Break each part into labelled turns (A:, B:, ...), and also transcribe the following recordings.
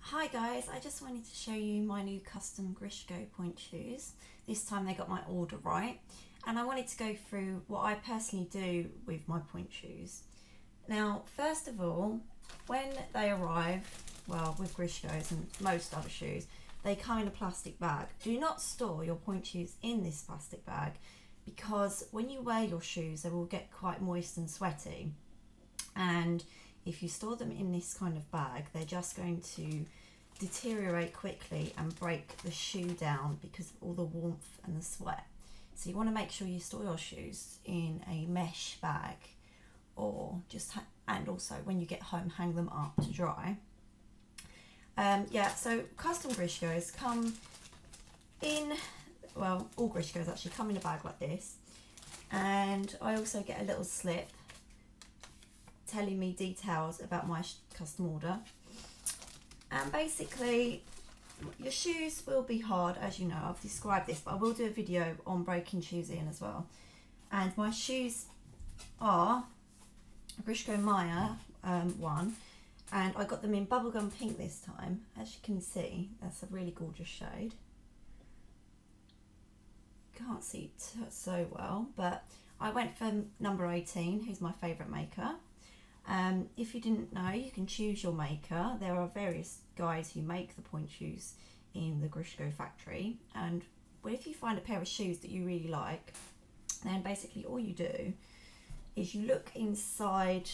A: Hi guys, I just wanted to show you my new Custom Grishko Pointe shoes. This time they got my order right, and I wanted to go through what I personally do with my Pointe shoes. Now, first of all, when they arrive, well, with Grishkos and most other shoes, they come in a plastic bag. Do not store your Pointe shoes in this plastic bag, because when you wear your shoes, they will get quite moist and sweaty. And if you store them in this kind of bag, they're just going to deteriorate quickly and break the shoe down because of all the warmth and the sweat. So you want to make sure you store your shoes in a mesh bag, or just and also when you get home, hang them up to dry. So Custom Grishkos come in, well, all Grishkos actually come in a bag like this, and I also get a little slip telling me details about my custom order. And basically your shoes will be hard, as you know. I've described this, but I will do a video on breaking shoes in as well. And my shoes are Grishko Maya one, and I got them in bubblegum pink this time. As you can see, that's a really gorgeous shade. Can't see it so well, but I went for number 18, who's my favourite maker. If you didn't know, you can choose your maker. There are various guys who make the Pointe shoes in the Grishko factory, and if you find a pair of shoes that you really like, then basically all you do is you look inside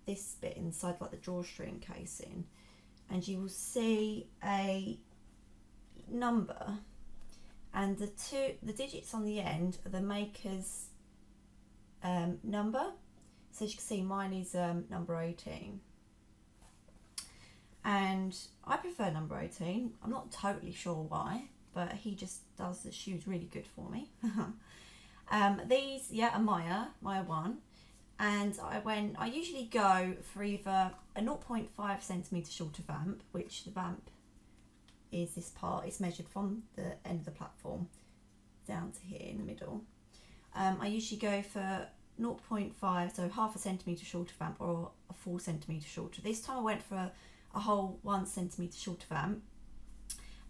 A: this bit, inside like the drawstring casing, and you will see a number, and the digits on the end are the maker's number. So as you can see, mine is number 18, and I prefer number 18. I'm not totally sure why, but he just does the shoes really good for me. These, are Maya 1, and I usually go for either a 0.5 centimetre shorter vamp, which the vamp is this part. It's measured from the end of the platform down to here in the middle. I usually go for 0.5, so half a centimetre shorter vamp, or a full centimetre shorter. This time I went for a whole 1 centimetre shorter vamp,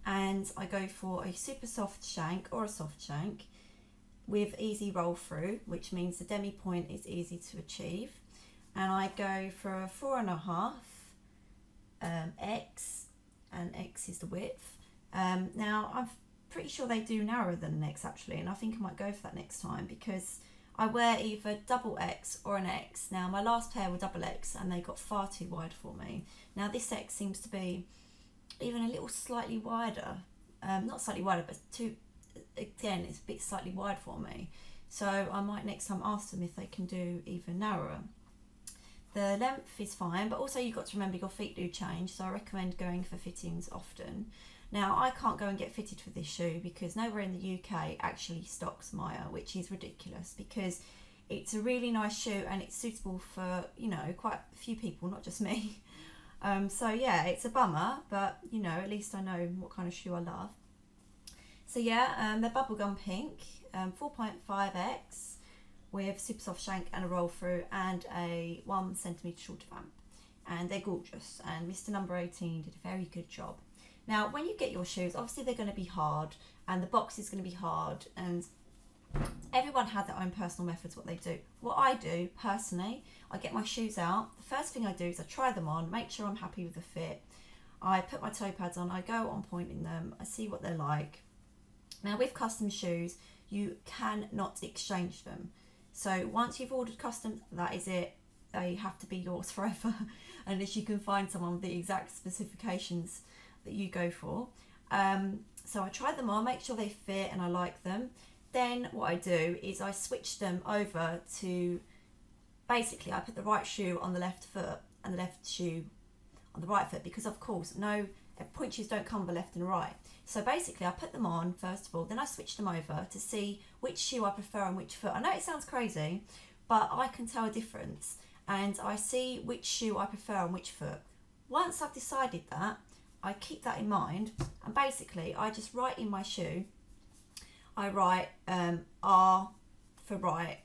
A: and I go for a super soft shank or a soft shank with easy roll through, which means the demi point is easy to achieve. And I go for a 4.5 X, and X is the width. Now I'm pretty sure they do narrower than an X actually, and I think I might go for that next time, because I wear either double X or an X. Now my last pair were double X and they got far too wide for me. Now this X seems to be even a little slightly wider. Not slightly wider, but again, it's a bit slightly wide for me. So I might next time ask them if they can do even narrower. The length is fine, but also you've got to remember your feet do change, so I recommend going for fittings often. Now, I can't go and get fitted for this shoe because nowhere in the UK actually stocks Maya, which is ridiculous, because it's a really nice shoe and it's suitable for, you know, quite a few people, not just me. So yeah, it's a bummer, but you know, at least I know what kind of shoe I love. So yeah, they're bubblegum pink, 4.5X with super soft shank and a roll through and a 1 centimetre shorter vamp. And they're gorgeous, and Mr. Number 18 did a very good job. Now, when you get your shoes, obviously they're going to be hard, and the box is going to be hard, and everyone has their own personal methods what they do. What I do, personally, I get my shoes out. The first thing I do is I try them on, make sure I'm happy with the fit. I put my toe pads on, I go on point in them, I see what they're like. Now, with custom shoes, you cannot exchange them. So once you've ordered custom, that is it. They have to be yours forever, unless you can find someone with the exact specifications that you go for. So I try them on, make sure they fit and I like them. Then what I do is I switch them over to, basically I put the right shoe on the left foot and the left shoe on the right foot, because of course Pointe shoes don't come with a left and a right. So basically I put them on first of all, then I switch them over to see which shoe I prefer on which foot. I know it sounds crazy, but I can tell a difference, and I see which shoe I prefer on which foot. Once I've decided that, I keep that in mind, and basically I just write in my shoe, I write R for right,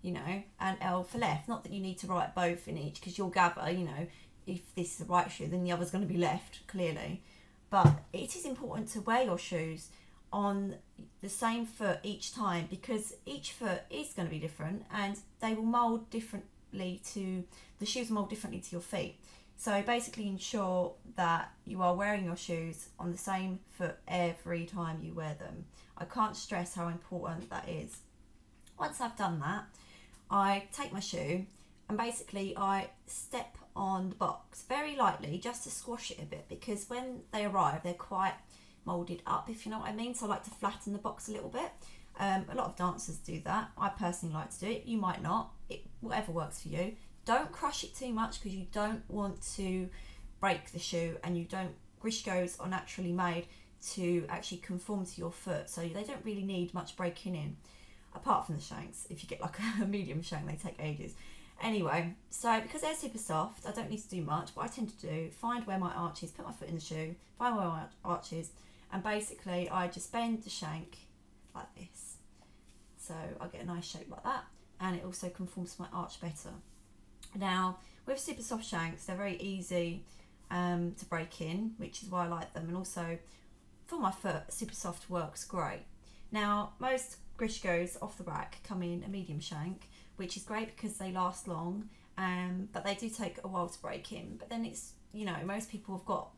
A: you know, and L for left. Not that you need to write both in each, because you'll gather, you know, if this is the right shoe, then the other's going to be left, clearly. But it is important to wear your shoes on the same foot each time, because each foot is going to be different and they will mould differently to, the shoes mould differently to your feet. So basically ensure that you are wearing your shoes on the same foot every time you wear them. I can't stress how important that is. Once I've done that, I take my shoe and basically I step on the box very lightly just to squash it a bit, because when they arrive they're quite moulded up, if you know what I mean. So I like to flatten the box a little bit. A lot of dancers do that. I personally like to do it. You might not. Whatever works for you. Don't crush it too much, because you don't want to break the shoe, and you don't, Grishkos are naturally made to actually conform to your foot, so they don't really need much breaking in, apart from the shanks. If you get like a medium shank, they take ages. Anyway, so because they're super soft, I don't need to do much. What I tend to do, find where my arch is, put my foot in the shoe, find where my arch is, and basically I just bend the shank like this. So I get a nice shape like that, and it also conforms to my arch better. Now, with super soft shanks, they're very easy to break in, which is why I like them, and also for my foot, super soft works great. Now, most Grishkos off the rack come in a medium shank, which is great because they last long, but they do take a while to break in. But then it's, you know, most people have got,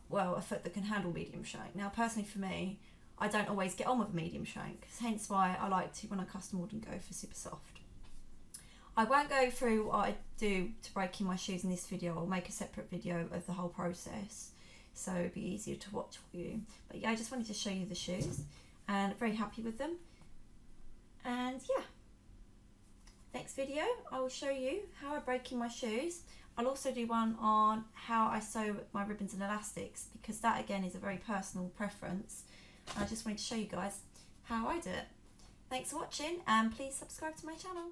A: well, a foot that can handle medium shank. Now, personally for me, I don't always get on with a medium shank, hence why I like to, when I custom order, go for super soft. I won't go through what I do to break in my shoes in this video. I'll make a separate video of the whole process, so it'll be easier to watch for you. But yeah, I just wanted to show you the shoes, and very happy with them. And yeah, next video I will show you how I break in my shoes. I'll also do one on how I sew my ribbons and elastics, because that again is a very personal preference. I just wanted to show you guys how I do it. Thanks for watching, and please subscribe to my channel.